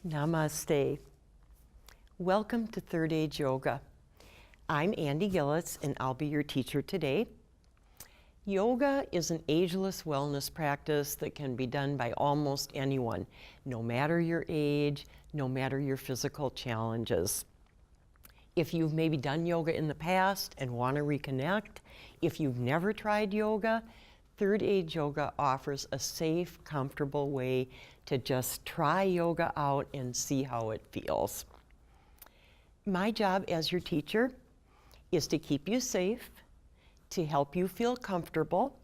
Namaste. Welcome to Third Age Yoga. I'm Andy Gillis and I'll be your teacher today. Yoga is an ageless wellness practice that can be done by almost anyone, no matter your age, no matter your physical challenges. If you've maybe done yoga in the past and want to reconnect, if you've never tried yoga, Third Age Yoga offers a safe, comfortable way to just try yoga out and see how it feels. My job as your teacher is to keep you safe, to help you feel comfortable,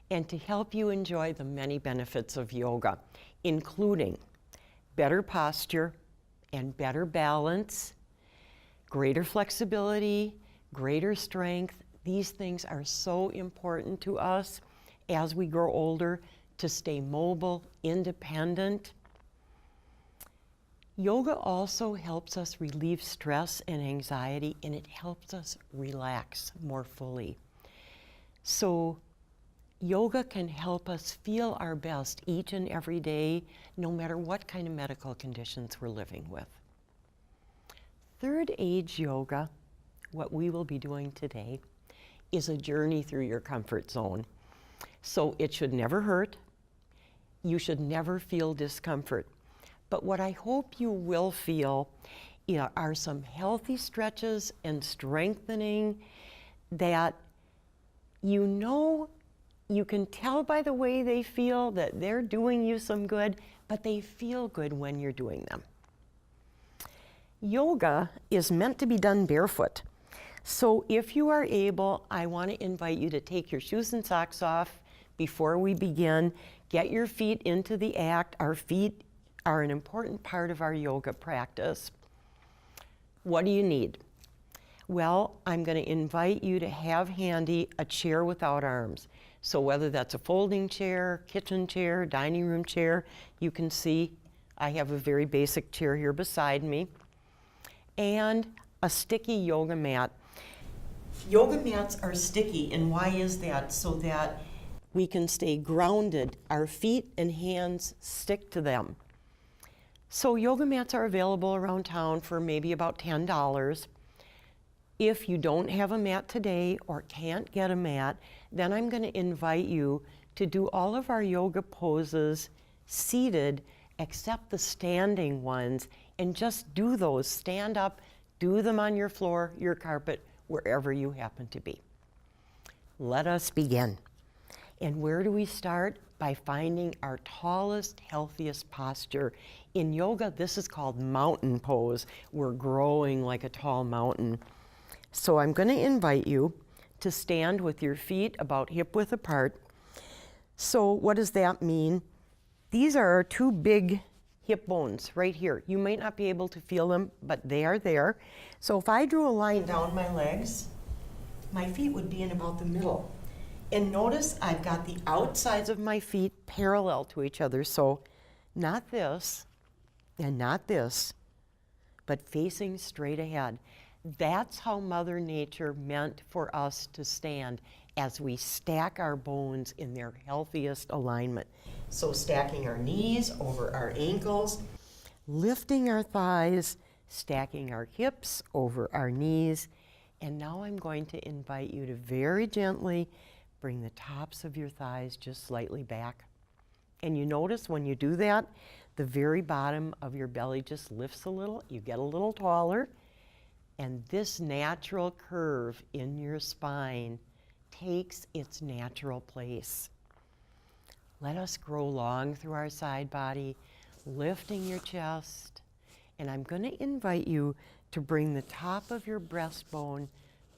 and to help you enjoy the many benefits of yoga, including better posture and better balance, greater flexibility, greater strength. These things are so important to us as we grow older to stay mobile, independent. Yoga also helps us relieve stress and anxiety, and it helps us relax more fully. So yoga can help us feel our best each and every day, no matter what kind of medical conditions we're living with. Third Age Yoga, what we will be doing today, is a journey through your comfort zone. So it should never hurt. You should never feel discomfort. But what I hope you will feel are some healthy stretches and strengthening that you can tell by the way they feel that they're doing you some good, but they feel good when you're doing them. Yoga is meant to be done barefoot. So if you are able, I want to invite you to take your shoes and socks off before we begin. Get your feet into the act. Our feet are an important part of our yoga practice. What do you need? Well, I'm going to invite you to have handy a chair without arms. So whether that's a folding chair, kitchen chair, dining room chair, you can see I have a very basic chair here beside me, and a sticky yoga mat. Yoga mats are sticky, and why is that? So that we can stay grounded. Our feet and hands stick to them. So yoga mats are available around town for maybe about $10. If you don't have a mat today or can't get a mat, then I'm going to invite you to do all of our yoga poses seated except the standing ones, and just do those. Stand up, do them on your floor, your carpet, wherever you happen to be. Let us begin. And where do we start? By finding our tallest, healthiest posture. In yoga, this is called mountain pose. We're growing like a tall mountain. So I'm going to invite you to stand with your feet about hip width apart. So what does that mean? These are our two big hip bones right here. You might not be able to feel them, but they are there. So if I drew a line down my legs, my feet would be in about the middle. And notice I've got the outsides of my feet parallel to each other. So not this and not this, but facing straight ahead. That's how Mother Nature meant for us to stand, as we stack our bones in their healthiest alignment. So stacking our knees over our ankles, lifting our thighs, stacking our hips over our knees. And now I'm going to invite you to very gently bring the tops of your thighs just slightly back. And you notice when you do that, the very bottom of your belly just lifts a little. You get a little taller. And this natural curve in your spine takes its natural place. Let us grow long through our side body, lifting your chest. And I'm going to invite you to bring the top of your breastbone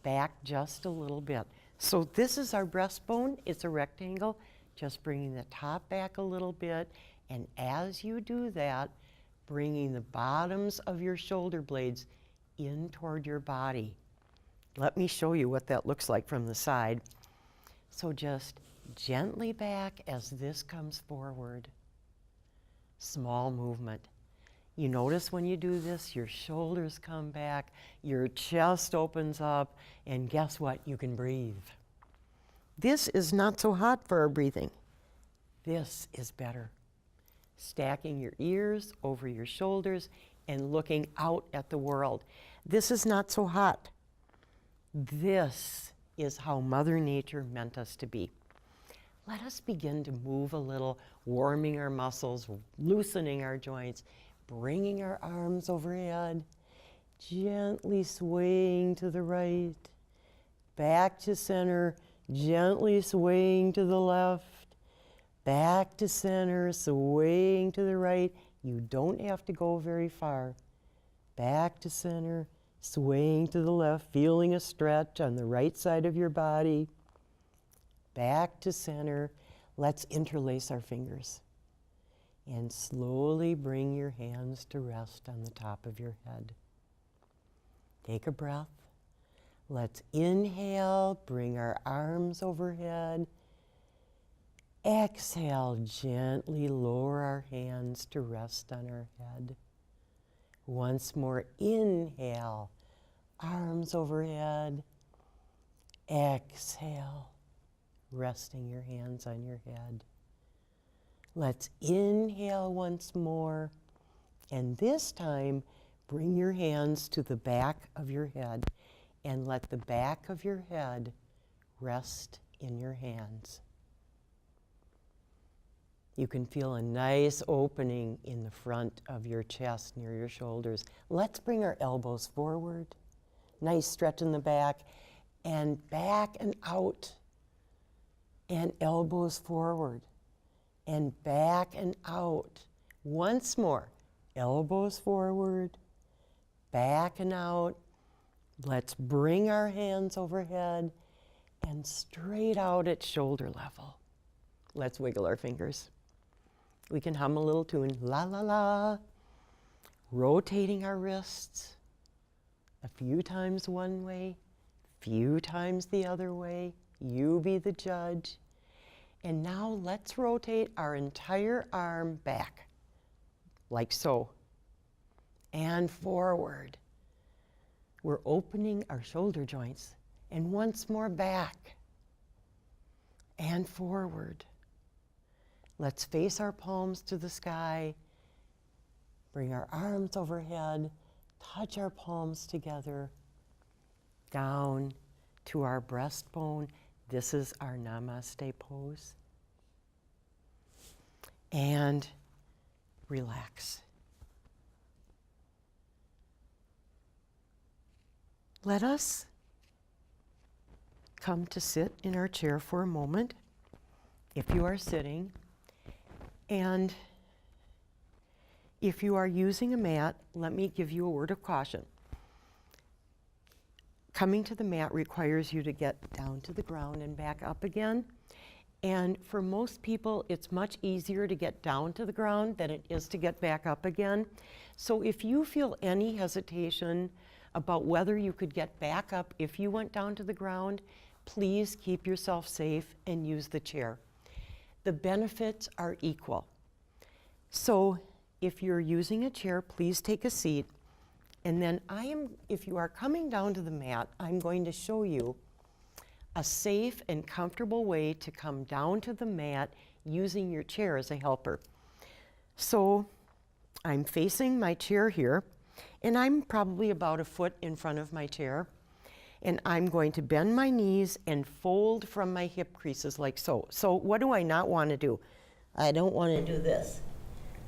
back just a little bit. So this is our breastbone. It's a rectangle. Just bringing the top back a little bit. And as you do that, bringing the bottoms of your shoulder blades in toward your body. Let me show you what that looks like from the side. So just gently back as this comes forward. Small movement. You notice when you do this, your shoulders come back, your chest opens up, and guess what? You can breathe. This is not so hot for our breathing. This is better. stacking your ears over your shoulders and looking out at the world. This is not so hot. This is how Mother Nature meant us to be. Let us begin to move a little, warming our muscles, loosening our joints, bringing our arms overhead, gently swaying to the right, back to center, gently swaying to the left, back to center, swaying to the right. You don't have to go very far. Back to center, swaying to the left, feeling a stretch on the right side of your body. Back to center. Let's interlace our fingers. And slowly bring your hands to rest on the top of your head. Take a breath. Let's inhale, bring our arms overhead. Exhale, gently lower our hands to rest on our head. Once more, inhale, arms overhead. Exhale, resting your hands on your head. Let's inhale once more, and this time bring your hands to the back of your head and let the back of your head rest in your hands. You can feel a nice opening in the front of your chest near your shoulders. Let's bring our elbows forward. Nice stretch in the back and out, and elbows forward. And back and out. Once more, elbows forward, back and out. Let's bring our hands overhead and straight out at shoulder level. Let's wiggle our fingers. We can hum a little tune, la la la. Rotating our wrists a few times one way, few times the other way. You be the judge. And now let's rotate our entire arm back, like so, and forward. We're opening our shoulder joints, and once more back, and forward. Let's face our palms to the sky, bring our arms overhead, touch our palms together, down to our breastbone. This is our Namaste pose. And relax. Let us come to sit in our chair for a moment, if you are sitting. And if you are using a mat, let me give you a word of caution. Coming to the mat requires you to get down to the ground and back up again. And for most people, it's much easier to get down to the ground than it is to get back up again. So if you feel any hesitation about whether you could get back up if you went down to the ground, please keep yourself safe and use the chair. The benefits are equal. So if you're using a chair, please take a seat. And then if you are coming down to the mat, I'm going to show you a safe and comfortable way to come down to the mat using your chair as a helper. So I'm facing my chair here, and I'm probably about a foot in front of my chair. And I'm going to bend my knees and fold from my hip creases like so. So what do I not want to do? I don't want to do this.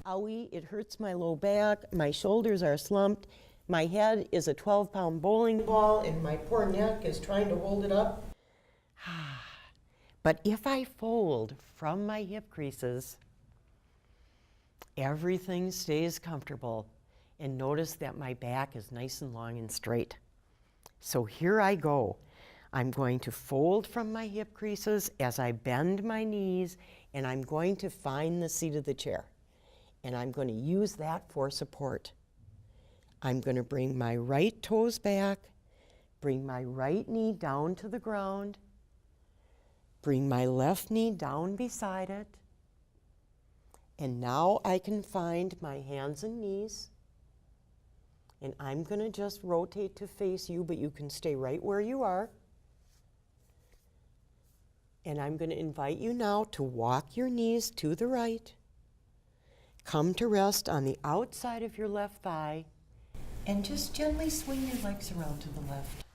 Owie, it hurts my low back, my shoulders are slumped, my head is a 12-pound bowling ball, and my poor neck is trying to hold it up. But if I fold from my hip creases, everything stays comfortable. And notice that my back is nice and long and straight. So here I go. I'm going to fold from my hip creases as I bend my knees, and I'm going to find the seat of the chair. And I'm going to use that for support. I'm going to bring my right toes back, bring my right knee down to the ground, bring my left knee down beside it, and now I can find my hands and knees, and I'm going to just rotate to face you, but you can stay right where you are. And I'm going to invite you now to walk your knees to the right, Come to rest on the outside of your left thigh and just gently swing your legs around to the left.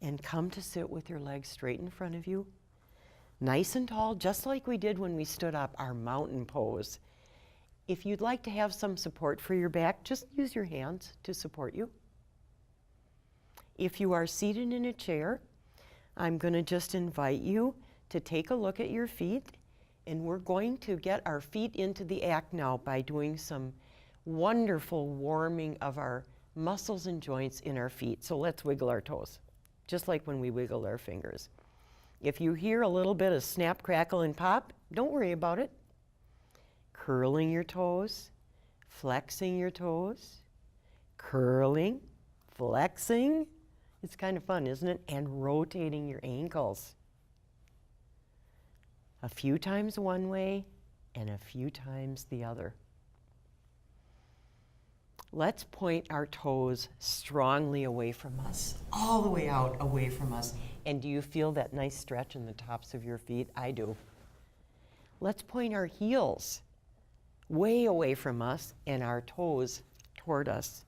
And come to sit with your legs straight in front of you, nice and tall, just like we did when we stood up, our mountain pose. If you'd like to have some support for your back, just use your hands to support you. If you are seated in a chair, I'm going to just invite you to take a look at your feet, and we're going to get our feet into the act now by doing some wonderful warming of our muscles and joints in our feet. So let's wiggle our toes, just like when we wiggle our fingers. If you hear a little bit of snap, crackle, and pop, don't worry about it. Curling your toes, flexing your toes, curling, flexing. It's kind of fun, isn't it? And rotating your ankles. A few times one way and a few times the other. Let's point our toes strongly away from us, all the way out away from us. And do you feel that nice stretch in the tops of your feet? I do. Let's point our heels way away from us and our toes toward us.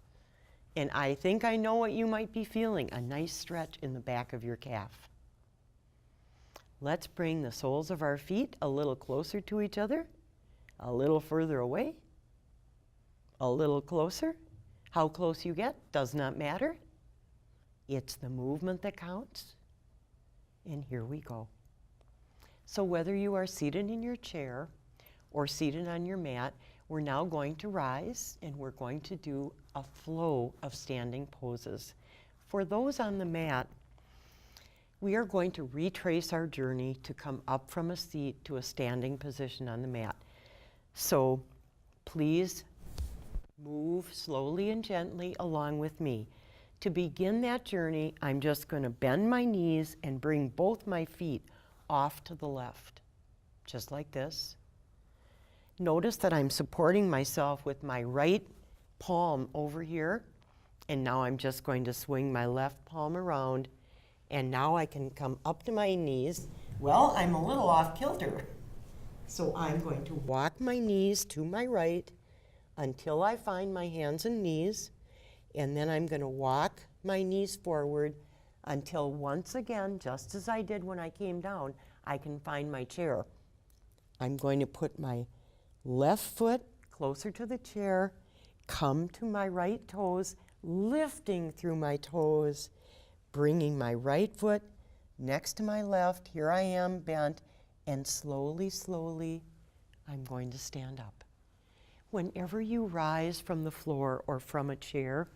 And I think I know what you might be feeling, a nice stretch in the back of your calf. Let's bring the soles of our feet a little closer to each other, a little further away, a little closer. How close you get does not matter. It's the movement that counts. And here we go. So whether you are seated in your chair or seated on your mat, we're now going to rise and we're going to do a flow of standing poses. For those on the mat, we are going to retrace our journey to come up from a seat to a standing position on the mat. So please move slowly and gently along with me. To begin that journey, I'm just going to bend my knees and bring both my feet off to the left, just like this. Notice that I'm supporting myself with my right palm over here, and now I'm just going to swing my left palm around, and now I can come up to my knees. Well, I'm a little off kilter, so I'm going to walk my knees to my right until I find my hands and knees, and then I'm going to walk my knees forward until once again, just as I did when I came down, I can find my chair. I'm going to put my left foot closer to the chair, come to my right toes, lifting through my toes, bringing my right foot next to my left. Here I am bent, and slowly, slowly, I'm going to stand up. Whenever you rise from the floor or from a chair,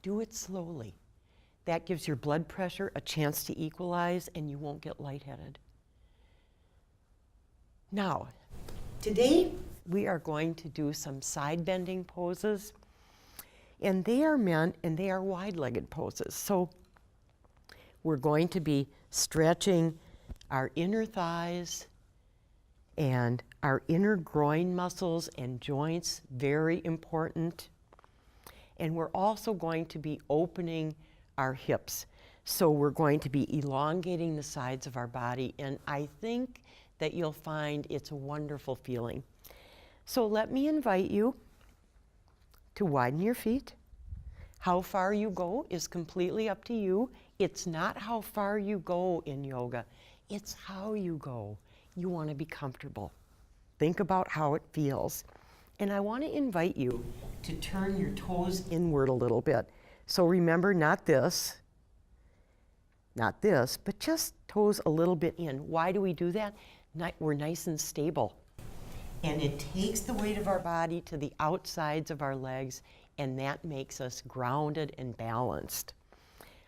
do it slowly. That gives your blood pressure a chance to equalize and you won't get lightheaded. Now, today we are going to do some side bending poses, and they are meant and they are wide-legged poses. So we're going to be stretching our inner thighs and our inner groin muscles and joints, very important. And we're also going to be opening our hips. So we're going to be elongating the sides of our body, and I think that you'll find it's a wonderful feeling. So let me invite you to widen your feet. How far you go is completely up to you. It's not how far you go in yoga, it's how you go. You want to be comfortable. Think about how it feels. And I want to invite you to turn your toes inward a little bit. So remember, not this, but just toes a little bit in. Why do we do that? We're nice and stable. And it takes the weight of our body to the outsides of our legs, and that makes us grounded and balanced.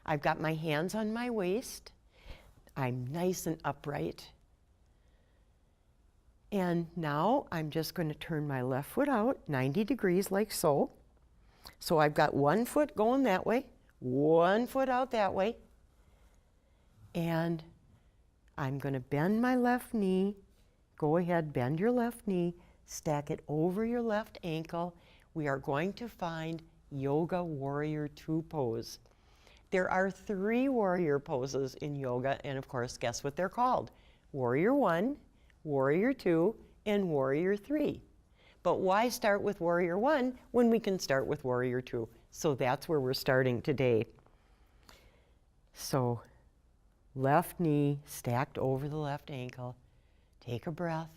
I've got my hands on my waist. I'm nice and upright. And now I'm just going to turn my left foot out 90 degrees like so. So I've got one foot going that way, one foot out that way. And I'm going to bend my left knee. Go ahead, bend your left knee, stack it over your left ankle. We are going to find Yoga Warrior 2 pose. There are 3 warrior poses in yoga, and of course, guess what they're called? Warrior 1, Warrior 2, and warrior 3. But why start with warrior 1 when we can start with warrior 2? So that's where we're starting today. So left knee stacked over the left ankle. Take a breath.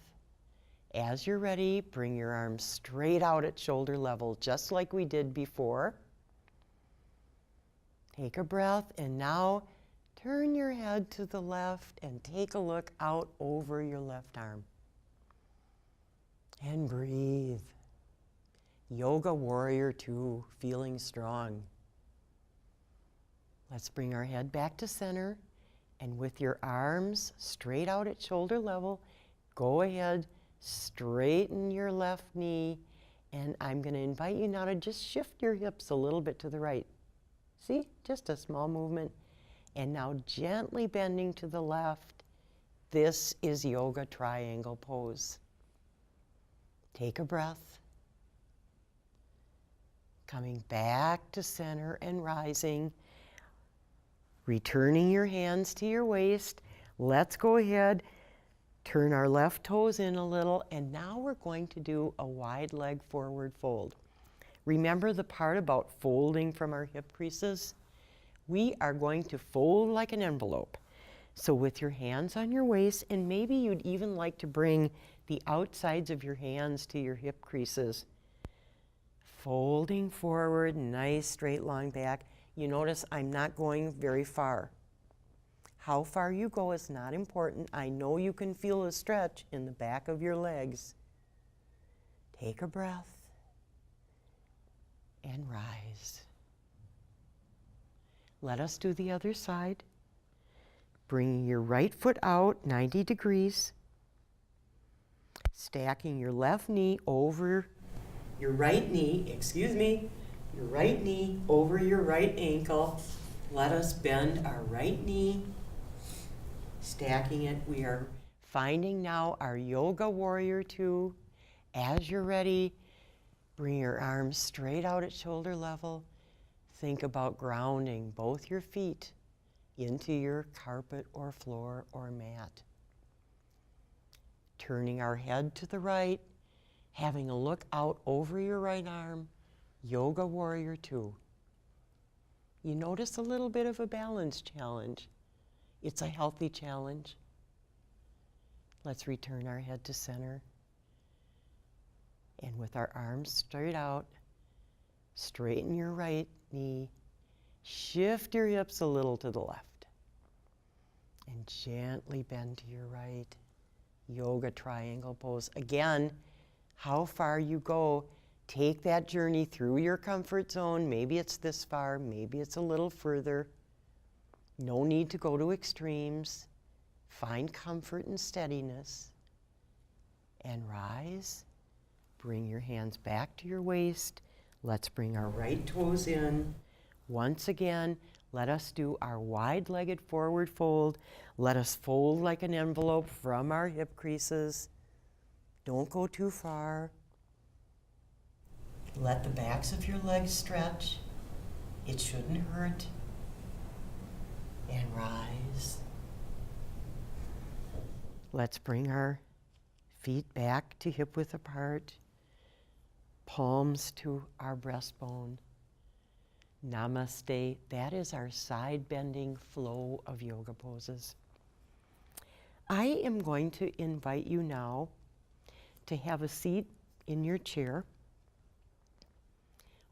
As you're ready, bring your arms straight out at shoulder level, just like we did before. Take a breath, and now turn your head to the left and take a look out over your left arm. And breathe. Yoga warrior 2, feeling strong. Let's bring our head back to center, and with your arms straight out at shoulder level, go ahead, straighten your left knee, and I'm going to invite you now to just shift your hips a little bit to the right. See, just a small movement. And now gently bending to the left. This is yoga triangle pose. Take a breath. Coming back to center and rising. Returning your hands to your waist. Let's go ahead, turn our left toes in a little, and now we're going to do a wide leg forward fold. Remember the part about folding from our hip creases? We are going to fold like an envelope. So with your hands on your waist, and maybe you'd even like to bring the outsides of your hands to your hip creases. Folding forward, nice straight long back. You notice I'm not going very far. How far you go is not important. I know you can feel a stretch in the back of your legs. Take a breath and rise. Let us do the other side. Bringing your right foot out 90 degrees. Stacking your left knee over your right knee, your right knee over your right ankle. Let us bend our right knee, stacking it. We are finding now our yoga warrior 2. As you're ready, bring your arms straight out at shoulder level. Think about grounding both your feet into your carpet or floor or mat. Turning our head to the right, having a look out over your right arm, yoga warrior 2. You notice a little bit of a balance challenge. It's a healthy challenge. Let's return our head to center. And with our arms straight out, straighten your right knee, shift your hips a little to the left, and gently bend to your right. Yoga triangle pose. Again, how far you go, take that journey through your comfort zone. Maybe it's this far, maybe it's a little further. No need to go to extremes. Find comfort and steadiness. And rise. Bring your hands back to your waist. Let's bring our right toes in. Once again, let us do our wide-legged forward fold. Let us fold like an envelope from our hip creases. Don't go too far. Let the backs of your legs stretch. It shouldn't hurt. And rise. Let's bring our feet back to hip width apart. Palms to our breastbone. Namaste. That is our side bending flow of yoga poses. I am going to invite you now to have a seat in your chair,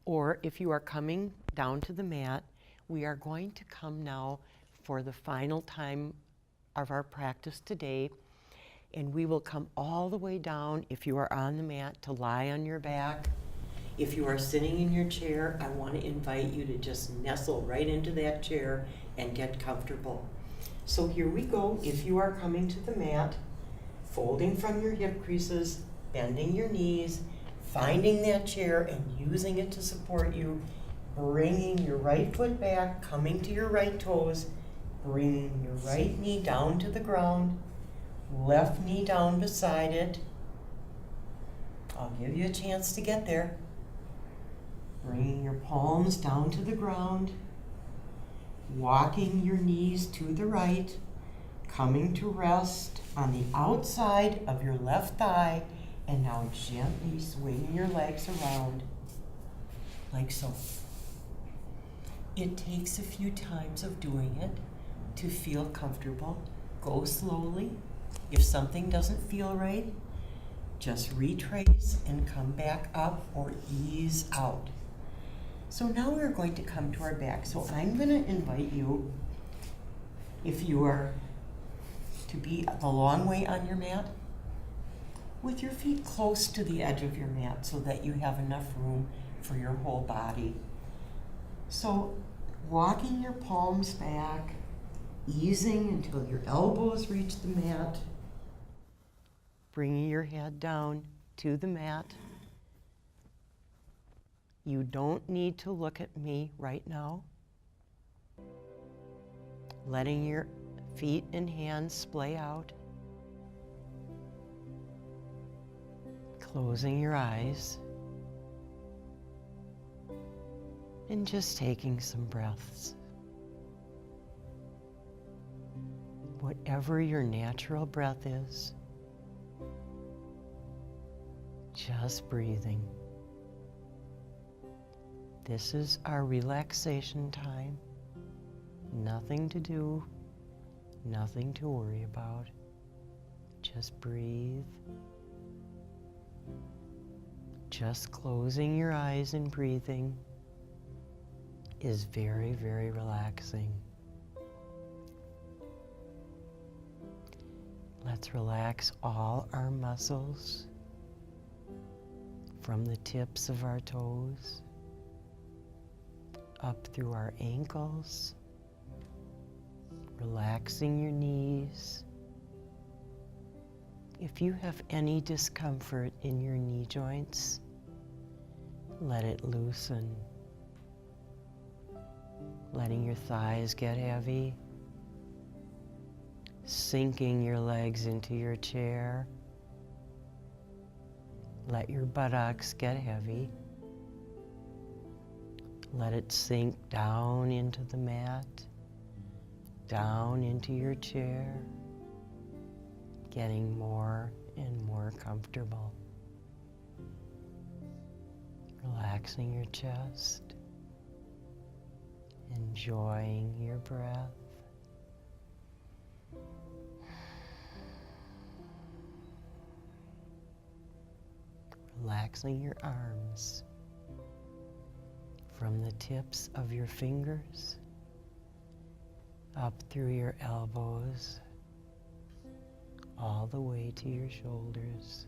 or if you are coming down to the mat, we are going to come now for the final time of our practice today, and we will come all the way down, if you are on the mat, to lie on your back. If you are sitting in your chair, I want to invite you to just nestle right into that chair and get comfortable. So here we go. If you are coming to the mat, folding from your hip creases, bending your knees, finding that chair and using it to support you, bringing your right foot back, coming to your right toes, bringing your right knee down to the ground, left knee down beside it. I'll give you a chance to get there. Bringing your palms down to the ground, walking your knees to the right, coming to rest on the outside of your left thigh, and now gently swing your legs around like so. It takes a few times of doing it to feel comfortable. Go slowly. If something doesn't feel right, just retrace and come back up or ease out. So now we're going to come to our back. So I'm going to invite you, if you are to be the long way on your mat, with your feet close to the edge of your mat so that you have enough room for your whole body. So walking your palms back, easing until your elbows reach the mat, bringing your head down to the mat. You don't need to look at me right now. Letting your feet and hands splay out. Closing your eyes. And just taking some breaths. Whatever your natural breath is, just breathing. This is our relaxation time. Nothing to do, nothing to worry about. Just breathe. Just closing your eyes and breathing is very, very relaxing. Let's relax all our muscles from the tips of our toes up through our ankles, relaxing your knees. If you have any discomfort in your knee joints, let it loosen. Letting your thighs get heavy, sinking your legs into your chair. Let your buttocks get heavy. Let it sink down into the mat, down into your chair, getting more and more comfortable. Relaxing your chest, enjoying your breath. Relaxing your arms from the tips of your fingers up through your elbows, all the way to your shoulders.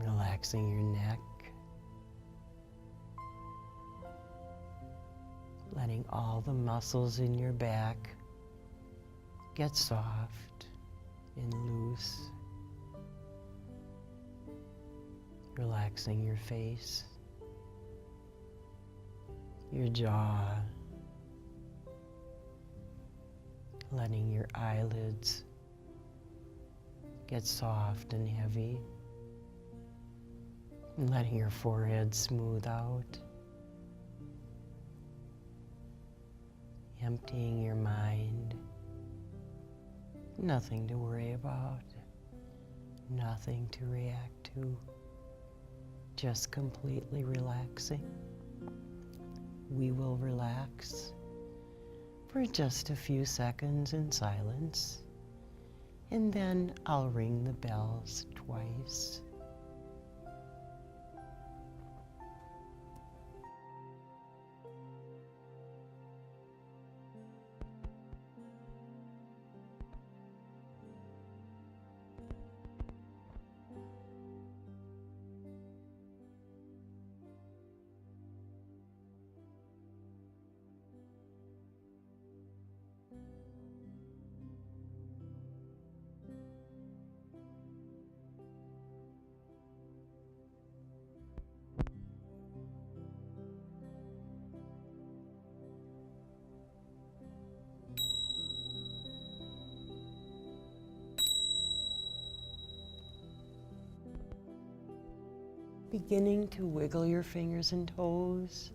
Relaxing your neck, letting all the muscles in your back get soft and loose. Relaxing your face, your jaw, letting your eyelids get soft and heavy, and letting your forehead smooth out, emptying your mind. Nothing to worry about, nothing to react to, just completely relaxing. We will relax for just a few seconds in silence, and then I'll ring the bells twice. Beginning to wiggle your fingers and toes,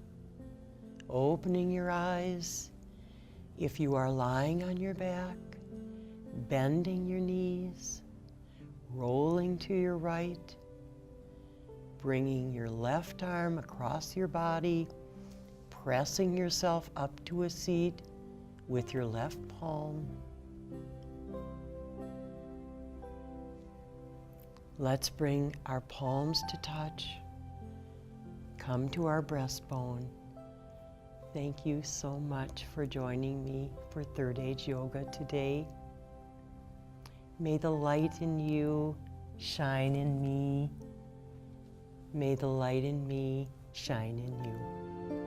opening your eyes, If you are lying on your back, bending your knees, rolling to your right, bringing your left arm across your body, pressing yourself up to a seat with your left palm. Let's bring our palms to touch. Come to our breastbone. Thank you so much for joining me for Third Age Yoga today. May the light in you shine in me. May the light in me shine in you.